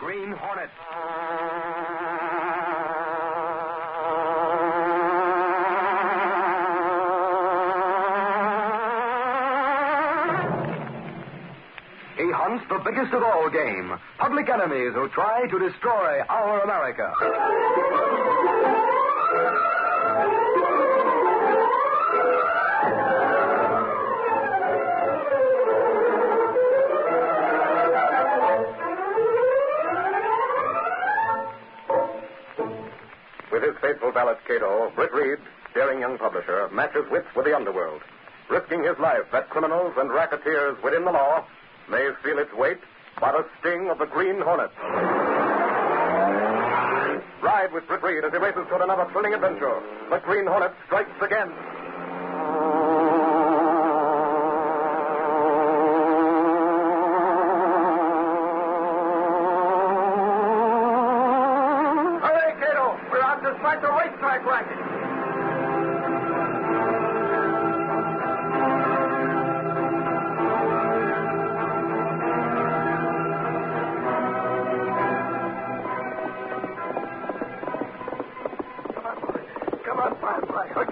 Green Hornet. He hunts the biggest of all game, public enemies who try to destroy our America. With his faithful valet, Cato, Britt Reid, daring young publisher, matches wits with the underworld, risking his life that criminals and racketeers within the law may feel its weight by the sting of the Green Hornet. Ride with Britt Reid as he races toward another thrilling adventure. The Green Hornet strikes again. Hurry, Cato! We're out to strike the racetrack racket.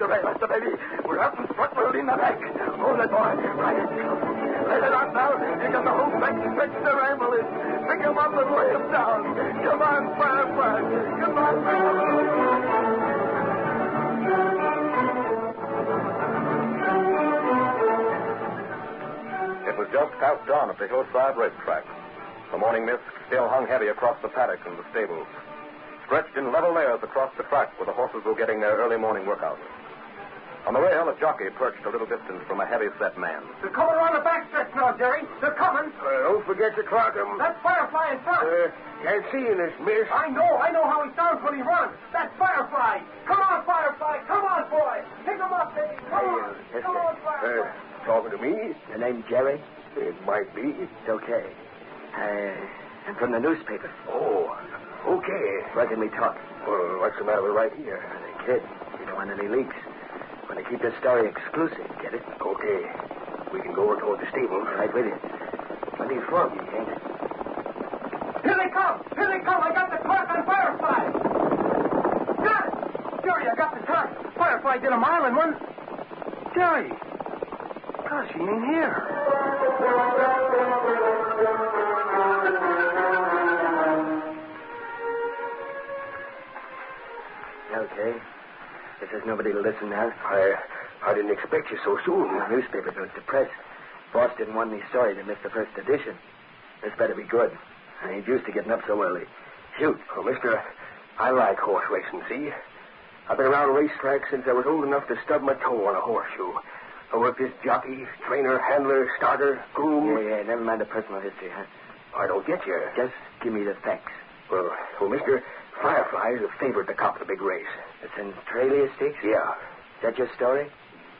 That's the baby. We're up and struck with in the back. Hold it, boy. Right it. Let it out now. You got the whole back stretched the ramble in. Pick him up and lay him down. Come on, Firefly. Come on, It was just past dawn at the hillside racetrack. The morning mist still hung heavy across the paddock and the stables. Stretched in level layers across the track where the horses were getting their early morning workout. On the rail, a jockey perched a little distance from a heavy-set man. They're coming around the backstretch now, Jerry. They're coming. Don't forget to clock him. That's Firefly in front. Can't see in this mist. I know how he sounds when he runs. That's Firefly. Come on, Firefly. Come on, boy. Pick him up, baby. Come on. Come on, Firefly. Talking to me? Your name Jerry? It might be. It's okay. I'm from the newspaper. Oh, okay. Where can we talk? Well, what's the matter with right here? The kid. You don't want any leaks. Want to keep this story exclusive, get it? Okay. We can go over toward the stable. Right with you. Where are you from? You ain't. Here they come. Here they come. I got the clock on Firefly. Got it. Jerry, I got the clock. Firefly did a mile and one. Jerry. Gosh, he ain't here. Okay. Guess there's nobody to listen now. I didn't expect you so soon. The newspaper goes to press. Boss didn't want any story to miss the first edition. This better be good. I ain't used to getting up so early. Shoot. Oh, mister, I like horse racing, see? I've been around racetracks since I was old enough to stub my toe on a horseshoe. I worked as jockey, trainer, handler, starter, groom. Yeah, never mind the personal history, huh? I don't get you. Just give me the facts. Well, mister, Firefly is a favorite to cop the big race. The Centralia Stakes? Yeah. Is that your story?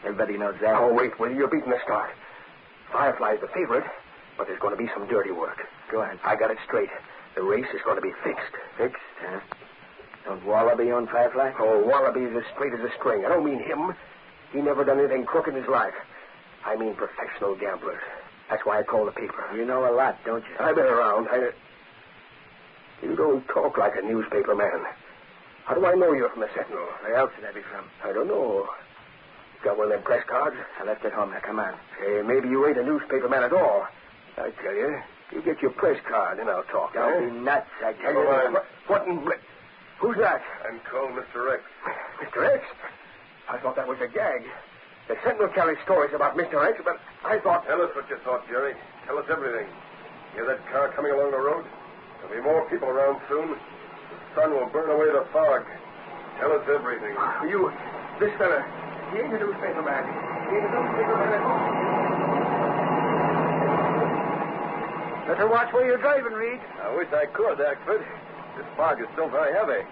Everybody knows that. Oh, wait, will you? You're beating the start. Firefly's the favorite, but there's going to be some dirty work. Go ahead. I got it straight. The race is going to be fixed. Fixed, huh? Don't Wallaby own Firefly? Oh, Wallaby's as straight as a string. I don't mean him. He never done anything crooked in his life. I mean professional gamblers. That's why I call the paper. You know a lot, don't you? I've been around. You don't talk like a newspaper man. How do I know you're from the Sentinel? Where else would I be from? I don't know. Got one of them press cards? I left it home. Now, come on. Hey, maybe you ain't a newspaper man at all. I tell you, you get your press card, and I'll talk. Don't be nuts, I tell you. What in... Who's that? I'm called Mr. X. Mr. X? I thought that was a gag. The Sentinel carries stories about Mr. X, but I thought... Tell us what you thought, Jerry. Tell us everything. Hear that car coming along the road? There'll be more people around soon. The sun will burn away the fog. Tell us everything. This fella, he ain't a newspaper man. He ain't a newspaper man at all. Better watch where you're driving, Reid. I wish I could, Axford. This fog is still very heavy.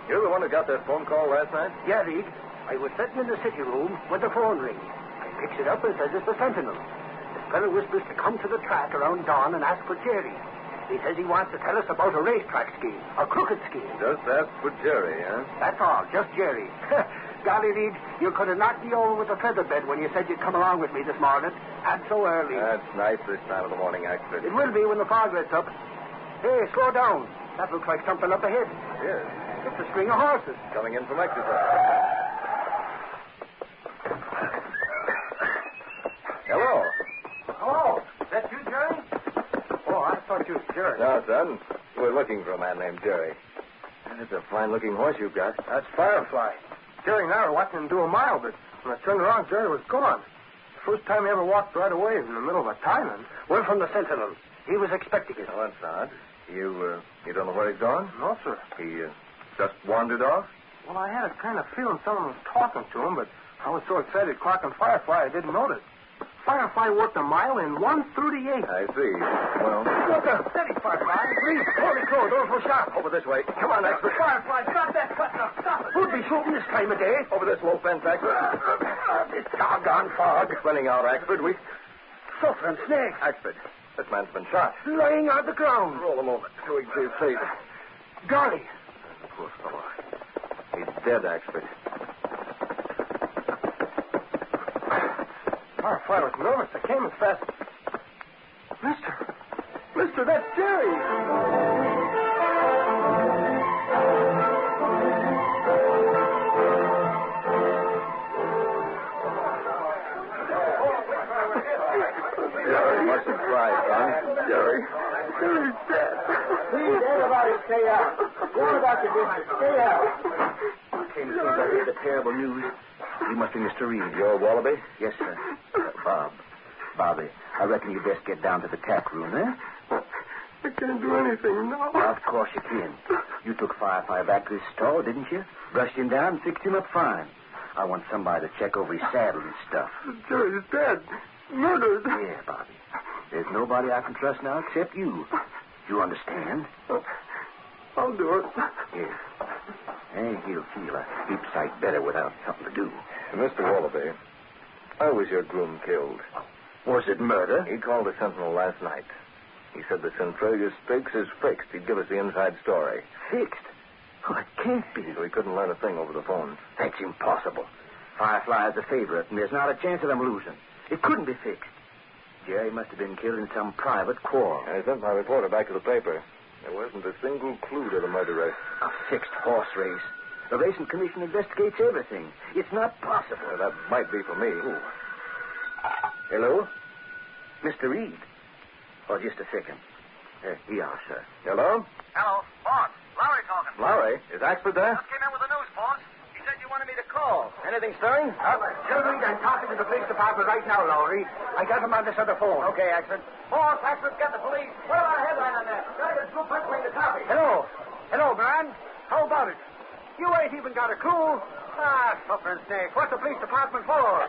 You're the one who got that phone call last night? Yeah, Reid. I was sitting in the city room when the phone rings. I picks it up and says it's the Sentinel. The fellow whispers to come to the track around dawn and ask for Jerry. He says he wants to tell us about a racetrack scheme, a crooked scheme. Just ask for Jerry, huh? That's all, just Jerry. Golly, Reid, you could have knocked me over with a feather bed when you said you'd come along with me this morning. And so early. That's nice this time of the morning, Axford. It will be when the fog lets up. Hey, slow down. That looks like something up ahead. Yes. It's a string of horses. Coming in from exercise. Hello. Hello. Is that you, Jerry? Oh, I thought you was Jerry. No, son. We're looking for a man named Jerry. That's a fine-looking horse you've got. That's Firefly. Jerry and I were watching him do a mile, but when I turned around, Jerry was gone. First time he ever walked right away in the middle of a timing. We're from the Sentinel. He was expecting it. Oh, that's odd. You don't know where he's gone? No, sir. He just wandered off? Well, I had a kind of feeling someone was talking to him, but I was so excited clocking Firefly I didn't notice. Firefly worked a mile in 1:38. I see. Well... Look up. Steady, Firefly. Please, hold it close. Don't go sharp. Over this way. Come on, expert. Firefly, stop that cut now. Stop it. Who'd be shooting this time of day? Over this low fence, expert. This doggone fog. Spinning out, expert. We... Suffering snakes. Expert, this man's been shot. Lying on the ground. Roll him over so we can see his face. Golly. Poor fellow. He's dead, expert. Firefly was nervous. I came as fast. Mister, that's Jerry. Much surprised, son. Jerry's dead. Please, everybody stay out. Go on about your business. Stay out. Came as soon as I heard the terrible news. You must be Mr. Reid. You're Wallaby? Yes, sir. Bobby, I reckon you best get down to the tap room, eh? I can't do anything now. Well, of course you can. You took Firefly back to his stall, didn't you? Brushed him down and fixed him up fine. I want somebody to check over his saddle and stuff. Jerry's dead. Murdered. Yeah, Bobby. There's nobody I can trust now except you. You understand? I'll do it. Yes. And he'll feel a heap sight better without something to do. Mr. Wallaby, how was your groom killed? Was it murder? He called the Sentinel last night. He said the Centralia Stakes is fixed. He'd give us the inside story. Fixed? Oh, it can't be. So he couldn't learn a thing over the phone. That's impossible. Firefly is a favorite, and there's not a chance of them losing. It couldn't be fixed. Jerry must have been killed in some private quarrel. I sent my reporter back to the paper. There wasn't a single clue to the murderer. A fixed horse race. The Racing Commission investigates everything. It's not possible. Well, that might be for me. Ooh. Hello? Mr. Reid? Oh, just a second. Here you are, sir. Hello? Hello, boss. Lowry talking. Lowry? Is Axford there? Just came in with the news, boss. He said you wanted me to call. Anything stirring? Children, I'm talking to the police department right now, Lowry. I got him on this other phone. Okay, Axford. Boss, Axford's got the police. What about a headline on that? Gotta get Blue Punching the copy. Hello, man. How about it? You ain't even got a clue. Suffering snake. What's the police department for?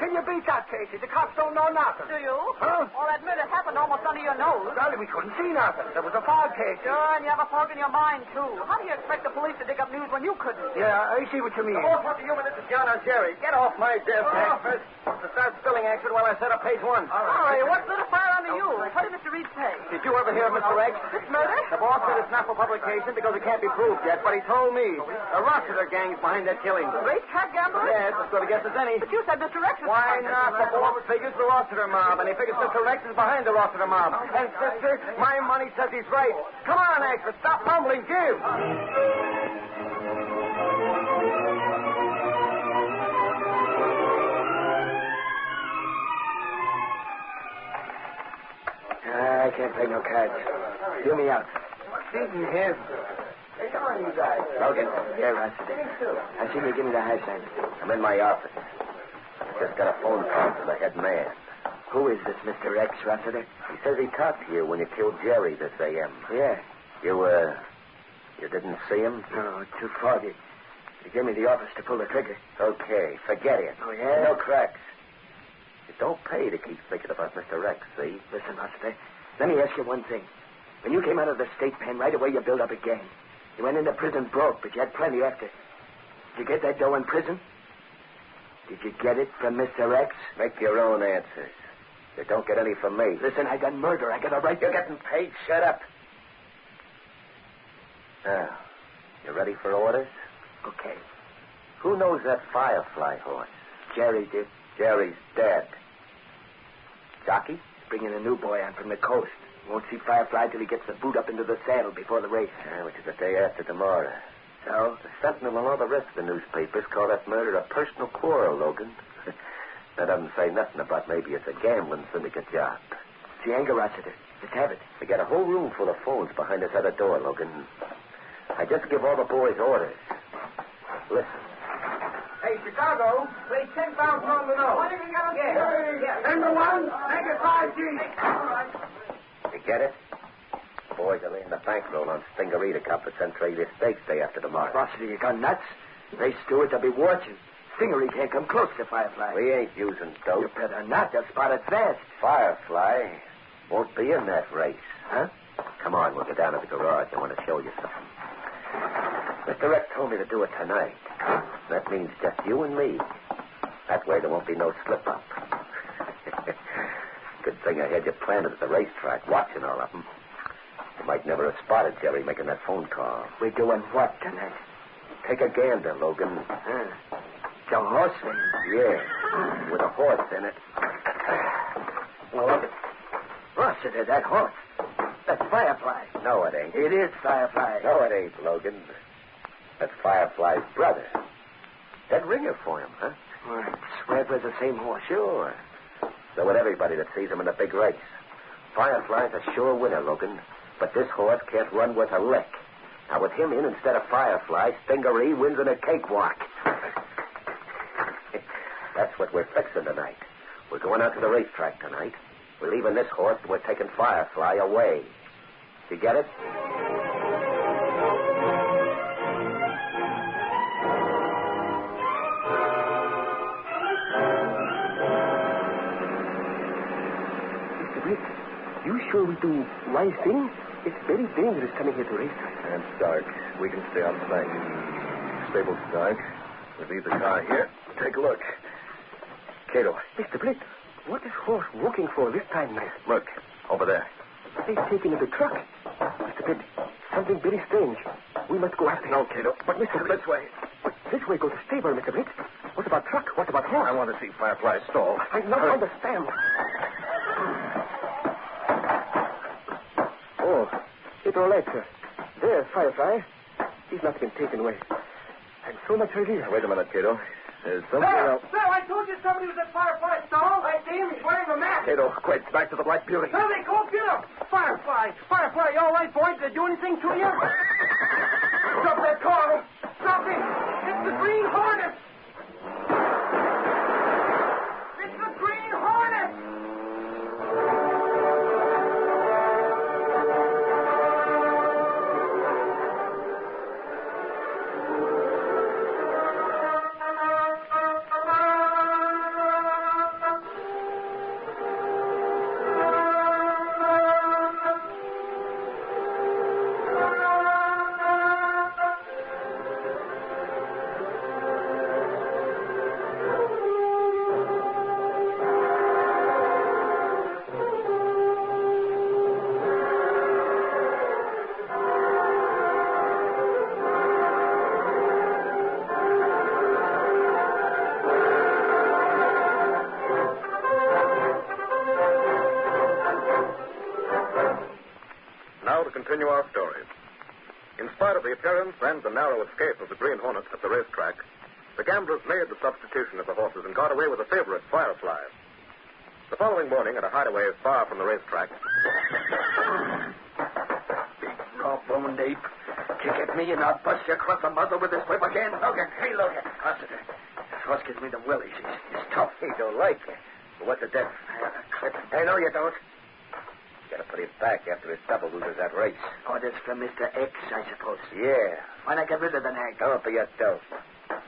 Can you beat that, Casey? The cops don't know nothing. Do you? Huh? Well, that murder happened almost under your nose. Golly, we couldn't see nothing. There was a fog, Casey. Sure, and you have a fog in your mind, too. How do you expect the police to dig up news when you couldn't? Yeah, I see what you mean. Boss, what do you mean? This is John or Jerry. Get off my desk, Axford. To start spilling, Axford, while I set up page one. All right, what's lit a fire under you? What did Mr. Reid say? Did you ever hear of Mr. X? This murder? The boss said it's not for publication because it can't be proved yet, but he told me the Rossiter gang's behind that killing. Racetrack gambler? Yes, as good a guess as any. But you said Mr. X was... Why not? The boss figures the Rossiter mob, and he figures Mr. Rex is behind the Rossiter mob. And, sister, my money says he's right. Come on, Axford, stop mumbling, give. I can't play no cards. Do me out. Satan him. Hey, come on, you guys. Logan, here, Rossiter. I see you give me the high sign. I'm in my office. Just got a phone call from the head man. Who is this Mr. X, Rossiter? He says he talked to you when you killed Jerry this a.m. Yeah. You didn't see him? No, it's too foggy. He gave me the office to pull the trigger. Okay, forget it. Oh, yeah? No cracks. It don't pay to keep thinking about Mr. X, see? Listen, Rossiter, let me ask you one thing. When you came out of the state pen, right away you built up a gang. You went into prison broke, but you had plenty after. Did you get that dough in prison? Did you get it from Mr. X? Make your own answers. You don't get any from me. Listen, I done murder. I got a right to... You're getting paid. Shut up. Now, you ready for orders? Okay. Who knows that Firefly horse? Jerry did. Jerry's dead. Jockey? Bringing a new boy on from the coast. Won't see Firefly till he gets the boot up into the saddle before the race. Which is the day after tomorrow. So? The Sentinel and all the rest of the newspapers call that murder a personal quarrel, Logan. That doesn't say nothing about maybe it's a gambling syndicate job. It's the anger, Rossiter. Let's have it. We got a whole room full of phones behind this other door, Logan. I just give all the boys orders. Listen. Hey, Chicago, play 10 pounds on the nose. What have you got to get? Yeah. Number one, make it 5G. All right. You get it? The boys are laying the bankroll on Stingaree to compensate the stakes day after tomorrow. Rossiter, you gone nuts? Race stewards will be watching. Stingaree can't come close to Firefly. We ain't using dope. You better not. They'll spot it fast. Firefly won't be in that race. Huh? Come on, we'll go down to the garage. I want to show you something. Mr. Rex told me to do it tonight. That means just you and me. That way there won't be no slip-up. Good thing I had you planted at the racetrack, watching all of them. You might never have spotted Jerry making that phone call. We're doing what tonight? Take a gander, Logan. It's a horse thing. Yeah, with a horse in it. Well, Rossiter, that horse. That's Firefly. No, it ain't. It is Firefly. No, it ain't, Logan. That's Firefly's brother. That ringer for him, huh? Well, swear it was the same horse. Sure. So would everybody that sees him in a big race. Firefly's a sure winner, Logan. But this horse can't run worth a lick. Now, with him in instead of Firefly, Stingaree wins in a cakewalk. That's what we're fixing tonight. We're going out to the racetrack tonight. We're leaving this horse and we're taking Firefly away. You get it? Mr. Britt, you sure we do wise thing? It's very dangerous coming here to racetrack. It's dark. We can stay outside. Stable's dark. We leave the car here. Take a look. Cato. Mr. Britt, what is horse walking for this time night? Look, over there. They've taken the truck. Mr. Britt, something very strange. We must go after him. No, Cato. But Mr. Britt, This way. But this way goes the stable, Mr. Britt. What about truck? What about horse? I want to see Firefly stall. I don't understand. Oh, it's all right, sir. There's Firefly. He's not been taken away. I'm so much relieved. Wait a minute, Cato. There's something else. Sir, I told you somebody was at Firefly stall. I see him. He's wearing a mask. Cato, quick, back to the Black Beauty. Now they go get him. Firefly, you all right, boy? Did they do anything to you? Stop that car. Stop it. It's the Green Hornet. It's the Green Hornet. Now to continue our story. In spite of the appearance and the narrow escape of the Green Hornet at the racetrack, the gamblers made the substitution of the horses and got away with a favorite, Firefly. The following morning, at a hideaway far from the racetrack... Big raw-boned ape. Kick at me and I'll bust you across the muzzle with this whip again. Logan, hey, Logan. Rossiter, this horse gives me the willies. He's tough. He don't like it. But what's the difference? I know you don't. You gotta put him back after his double loses that race. Orders from Mr. X, I suppose. Yeah. Why not get rid of the nag? Don't be a dope.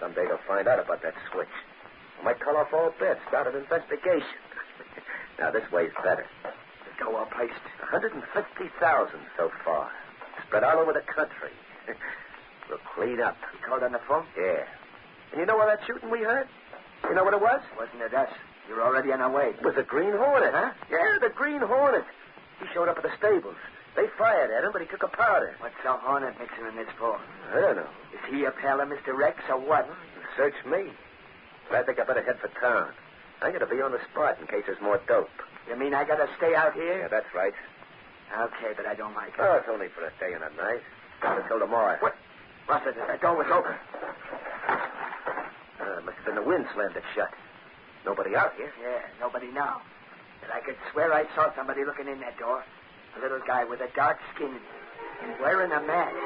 Someday they'll find out about that switch. I might call off all bets, start an investigation. Now, this way's better. The dough all placed. 150,000 so far. Spread all over the country. We'll clean up. You called on the phone? Yeah. And you know all that shooting we heard? You know what it was? Wasn't it us? You're already on our way. It was the Green Hornet, huh? Yeah, the Green Hornet. He showed up at the stables. They fired at him, but he took a powder. What's the Hornet mixing in this for? I don't know. Is he a pal of Mr. Rex or what? Search me. But I think I better head for town. I'm going to be on the spot in case there's more dope. You mean I got to stay out here? Yeah, that's right. Okay, but I don't like it. Oh, it's only for a day and a night. Not until tomorrow. What? What's it? That door was open. Must have been the wind slammed it shut. Nobody out here. Yeah, nobody now. But I could swear I saw somebody looking in that door. A little guy with a dark skin and wearing a mask.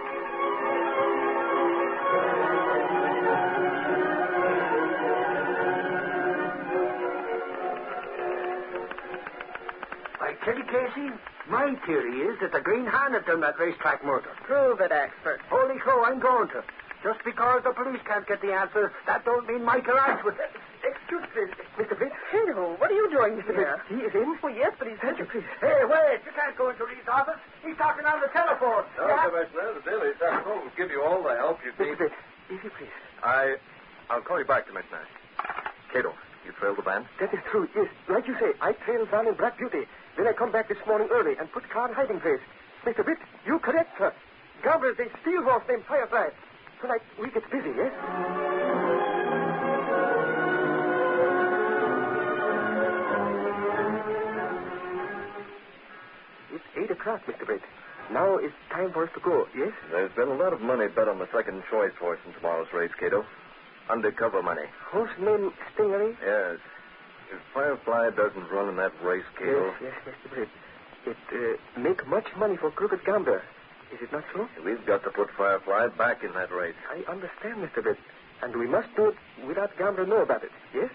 I tell you, Casey, my theory is that the Green Hornet done that racetrack murder. Prove it, expert. Holy crow, I'm going to. Just because the police can't get the answer, that don't mean Michael answers. Excuse me, Mr. Britt. Hello, what are you doing here? He is in? Well, yes, but he's... Thank you, please. Hey, wait, you can't go into Reed's office. He's talking on the telephone. No, Commissioner, the Daily Sentinel will give you all the help you need. Mr. Britt, easy, please. I'll call you back, Commissioner. Cato, you trailed the van? That is true, yes. Like you say, I trailed Van in Black Beauty. Then I come back this morning early and put car in hiding place. Mr. Britt, you correct, sir. Gamblers, they steal horse named Firefly. Tonight, we get busy, yes? It's 8 o'clock, Mr. Britt. Now it's time for us to go, yes? There's been a lot of money bet on the second choice horse in tomorrow's race, Cato. Undercover money. Horse named Stingery? Yes. If Firefly doesn't run in that race, Cato... Yes, Mr. Britt. It make much money for crooked gambler. Is it not so? We've got to put Firefly back in that race. I understand, Mr. Britt. And we must do it without gambler know about it, yes?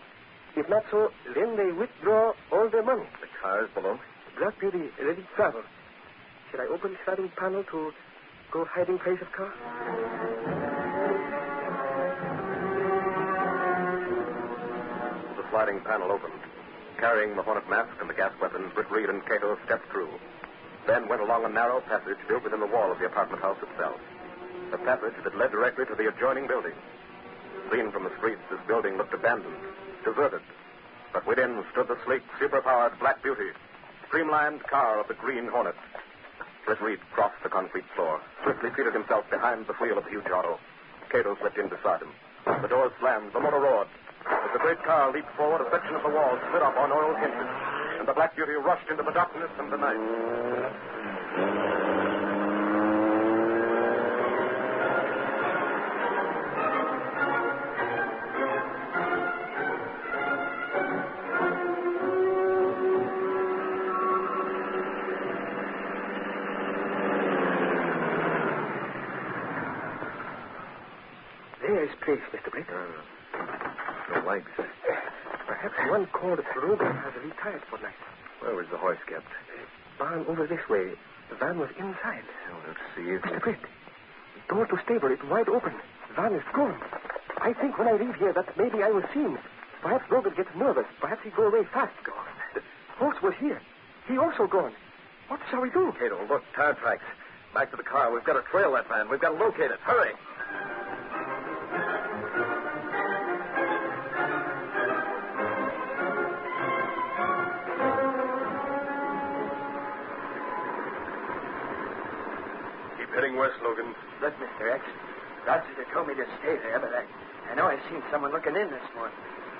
If not so, then they withdraw all their money. The car's below. Black Beauty ready to travel. Should I open the sliding panel to go hiding place of car? The sliding panel opened. Carrying the Hornet mask and the gas weapon, Britt Reid and Cato stepped through. Then went along a narrow passage built within the wall of the apartment house itself. A passage that led directly to the adjoining building. Seen from the streets, this building looked abandoned, deserted. But within stood the sleek, superpowered Black Beauty, streamlined car of the Green Hornet. Britt Reid crossed the concrete floor, swiftly seated himself behind the wheel of the huge auto. Cato slipped in beside him. The doors slammed, the motor roared. As the great car leaped forward, a section of the wall slid up on oiled hinges, and the Black Beauty rushed into the darkness and the night. There's place, Mr. Britt. No legs. Perhaps one called Rogan has retired for night. Where was the horse kept? Barn over this way. The van was inside. Oh, let's see if... Mr. Britt, door to stable is wide open. Van is gone. I think when I leave here that maybe I was seen. Perhaps Rogan gets nervous. Perhaps he go away fast. Gone. The horse was here. He also gone. What shall we do? Cato, look, tire tracks. Back to the car. We've got to trail that van. We've got to locate it. Hurry. Heading west, Logan. Look, Mr. X, Roger told me to stay there, but I know I've seen someone looking in this morning.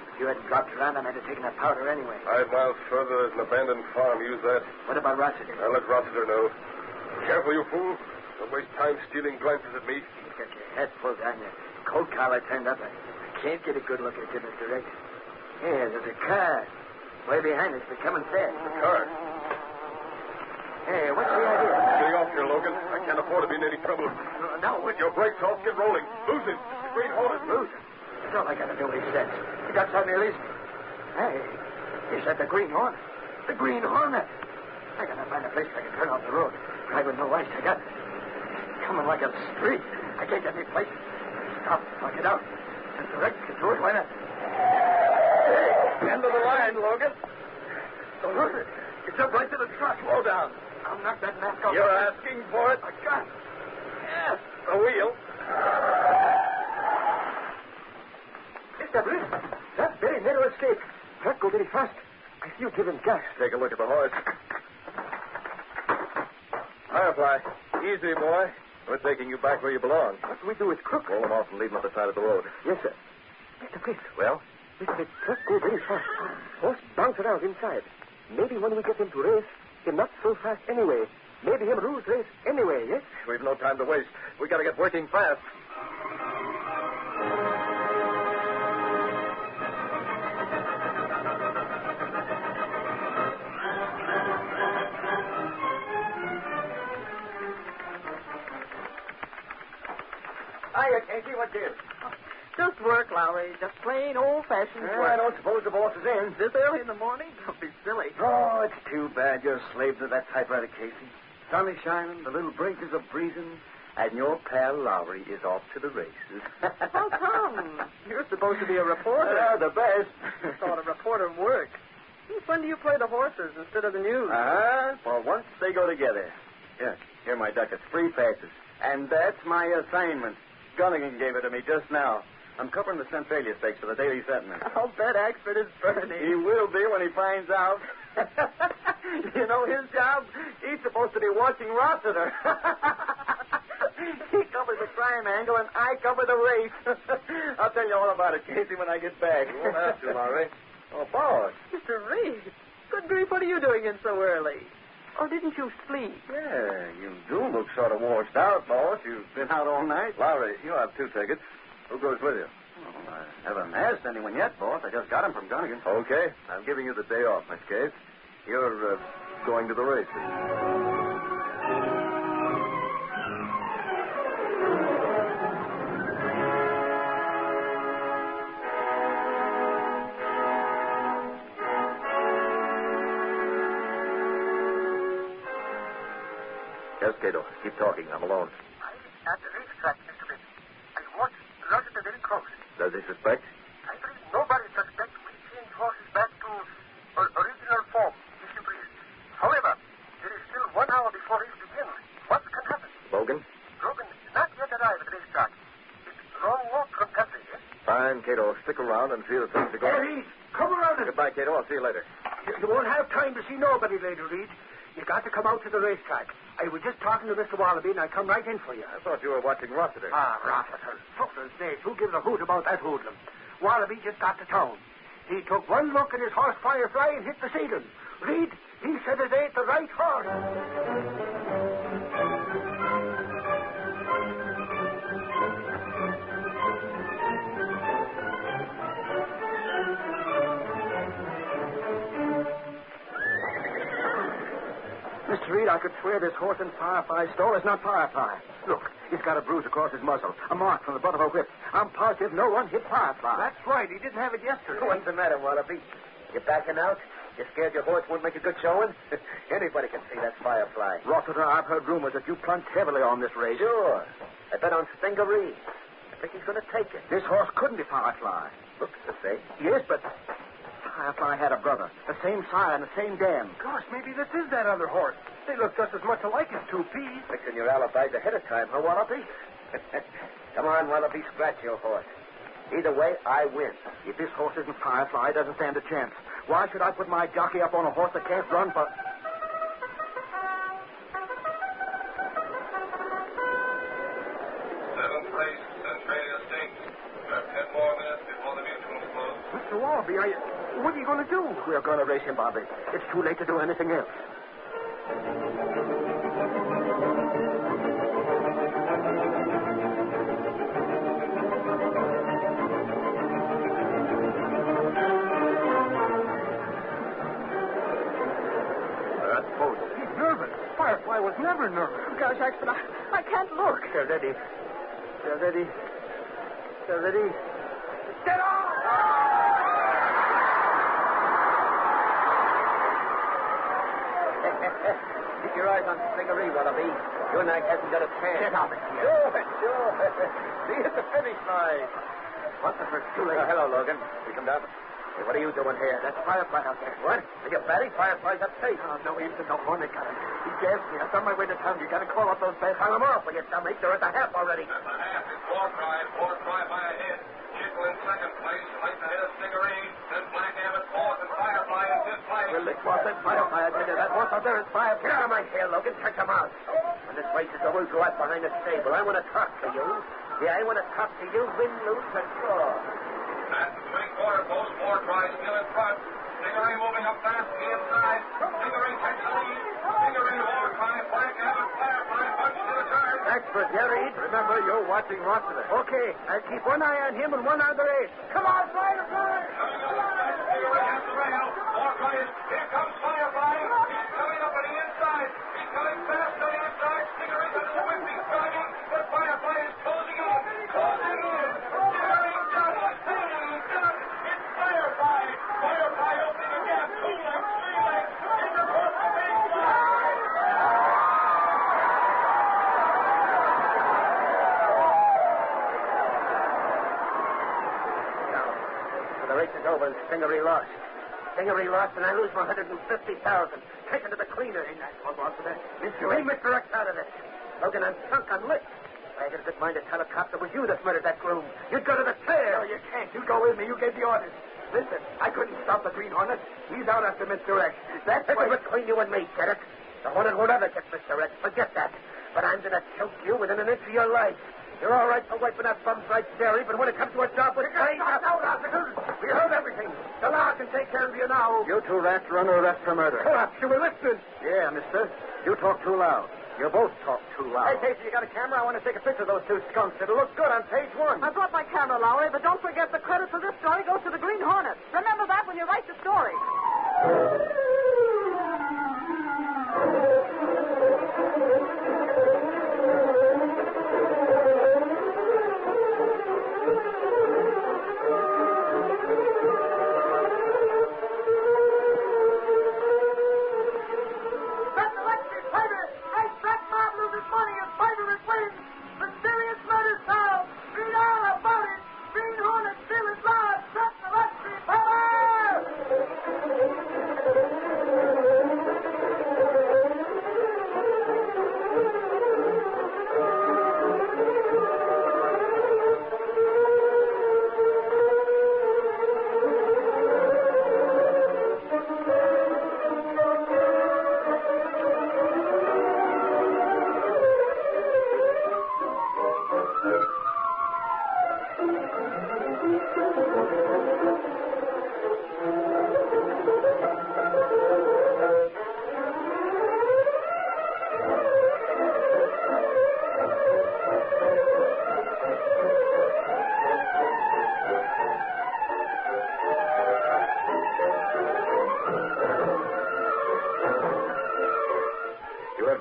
If you hadn't dropped around, I might have taken that powder anyway. 5 miles further, there's an abandoned farm. Use that. What about Rossiter? I'll let Rossiter know. Careful, you fool. Don't waste time stealing glances at me. You've got your head pulled down, your coat collar turned up. I can't get a good look at you, Mr. X. Here, there's a car. Way behind us, they're coming fast. The car. Hey, what's the idea? Stay off here, Logan. I can't afford to be in any trouble. Now, what? Your brakes off. Get rolling. Lose it. The Green Hornet. Lose it? That's all I got to do, he says. He got something to release me. Hey, he said the Green Hornet. The Green Hornet. I got to find a place where I can turn off the road. Drive with no lights. I got coming like a street. I can't get any place. Stop. Knock it out. Since the Rex can do it, why not? Hey, end of the line, Logan. Don't lose it. You jump right to the truck. Slow down. I'll knock that mask off. You're asking for it? I got it. Yes. The wheel. Mr. Britt, that's very narrow escape. Truck go very fast. I see you give him gas. Take a look at the horse. Firefly, easy, boy. We're taking you back where you belong. What do we do with Crook? Roll him off and leave him at the side of the road. Yes, sir. Mr. Britt. Well? Mr. Britt, truck go very fast. Horse bounce around inside. Maybe when we get him to race, he'll not so fast anyway. Maybe him lose race anyway, yes? We've no time to waste. We got to get working fast. Hiya, Casey. What's this? Just work, Lowry. Just plain old-fashioned work. I don't suppose the boss is in. This early in the morning? Don't be silly. Oh, it's too bad you're a slave to that typewriter, Casey. Sun is shining, the little breakers are breezing, and your pal Lowry is off to the races. How come? You're supposed to be a reporter. The best. I thought a reporter worked. Since when do you play the horses instead of the news? Well, once they go together. Here, my ducats, free passes. And that's my assignment. Gunnigan gave it to me just now. I'm covering the Centralia stakes for the Daily Sentinel. I'll bet Axford is burning. He will be when he finds out. You know his job? He's supposed to be watching Rossiter. He covers the crime angle, and I cover the race. I'll tell you all about it, Casey, when I get back. You won't have to, Lowry. Oh, boss. Mr. Reid, good grief, what are you doing in so early? Or didn't you sleep? Yeah, you do look sort of washed out, boss. You've been out all night. Lowry, you have 2 tickets. Who goes with you? Oh, I haven't asked anyone yet, boss. I just got him from Gunnigan. Okay. I'm giving you the day off, Miss Case. You're going to the races. Yes, Cato. Keep talking. I'm alone. I'm at the racetrack, Mr. Reid. I watched Rossiter very close. Does he suspect? I believe nobody suspects we change horses back to original form, Mr. Reid. However, there is still 1 hour before race begins. What can happen? Logan? Logan did not yet arrive at the racetrack. It's a long walk from country, yes? Fine, Cato. Stick around and see that things are going. Reid, come around. Goodbye, Cato. I'll see you later. You won't have time to see nobody later, Reid. You got to come out to the racetrack. I was just talking to Mr. Wallaby, and I come right in for you. I thought you were watching Rossiter. Rossiter. Fuckers' days. Who gives a hoot about that hoodlum? Wallaby just got to town. He took one look at his horse Firefly and hit the ceiling. Reid, he said it ain't the right horse. Mr. Reid, I could swear this horse in Firefly's stall is not Firefly. Look, he's got a bruise across his muzzle, a mark from the butt of a whip. I'm positive no one hit Firefly. That's right. He didn't have it yesterday. What's the matter, Wallaby? You backing out? You scared your horse won't make a good showing? Anybody can see that's Firefly. Rossiter, I've heard rumors that you plunged heavily on this race. Sure. I bet on Stingaree. I think he's going to take it. This horse couldn't be Firefly. Looks the same. Yes, but Firefly had a brother, the same sire and the same dam. Gosh, maybe this is that other horse. They look just as much alike as 2 peas. Fixing your alibis ahead of time, huh, Wallaby? Come on, Wallaby, scratch your horse. Either way, I win. If this horse isn't Firefly, it doesn't stand a chance. Why should I put my jockey up on a horse that can't run for... 7th race, Centralia Stakes. We have 10 more minutes before the mutuals close. Mr. Wallaby, what are you going to do? We're going to race him, Bobby. It's too late to do anything else. Firefly was never nervous. Gosh, Axford, I can't look. They're ready. They're ready. They're ready. Get on! Keep your eyes on Stingaree, Wallaby. Your nag hasn't got a chance. Get out of here. Sure. See you at the finish line. What's the first? Too late. Hello, Logan. We come down. Hey, what are you doing here? That's Firefly out there. What? Are you batting? Firefly's up safe. Oh, no, he isn't. No Hornet got him. He gassed me. I'm on my way to town. You got to call up those beds. File them off, will you, dummy? They're at the half already. At the half, it's Four Cry by a head. Chickle in 2nd place, right ahead of Stingaree. Then Black Abbott 4th and Firefly in 5th place. Well, it wasn't Firefly. I tell you, that horse out there is Firefly. Get out of my hair, Logan. Touch him out. When this race is over, we'll go out behind the stable. I want to talk to you. Yeah, I want to talk to you. Win, lose, or draw. At the 3/4 post, Four Cry still in front. Stingaree moving up fast to the inside. Stingaree takes the lead. Stingaree, Four Cry, Black Ask for Jerry. Remember, you're watching Rossiter. Okay, I'll keep one eye on him and one on the race. Come on, Firefly! Here comes Firefly. He's coming up on the inside. He's coming fast on the inside. Stinger is on the whip. He's driving, but Firefly is closing in. Closing in. Tearing down. It's Firefly. Firefly opening a gap. 2 lengths, 3 lengths. Into across the baseline. So the race is over and Stingery lost. Stingery lost, and I lose my $150,000. Taken to the cleaner. Ain't that what was for that? Leave Mr. X out of this. Logan, I'm sunk on lick. I got a good mind to tell a cop that was you that murdered that groom. You'd go to the chair. No, you can't. You go with me. You gave the orders. Listen, I couldn't stop the Green Hornet. He's out after Mr. X. That's This why... is between you and me, Derek. The Hornet won't ever get Mr. X. Forget that. But I'm going to choke you within an inch of your life. You're all right for wiping that bums like Jerry, but when it comes to a job with brains... No, officers. We heard everything. The law can take care of you now. You two rats are under arrest for murder. Cops, you were listening. Yeah, mister. You talk too loud. You both talk too loud. Hey, Casey, you got a camera? I want to take a picture of those two skunks. It'll look good on page 1. I brought my camera, Lowry, but don't forget the credit for this story goes to the Green Hornet. Remember that when you write the story.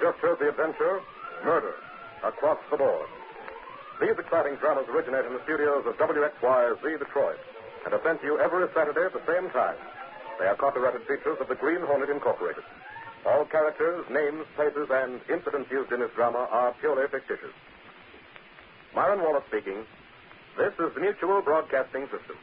Just heard the adventure, Murder, Across the Board. These exciting dramas originate in the studios of WXYZY Detroit and are sent to you every Saturday at the same time. They are copyrighted features of the Green Hornet Incorporated. All characters, names, places, and incidents used in this drama are purely fictitious. Myron Wallace speaking. This is the Mutual Broadcasting System.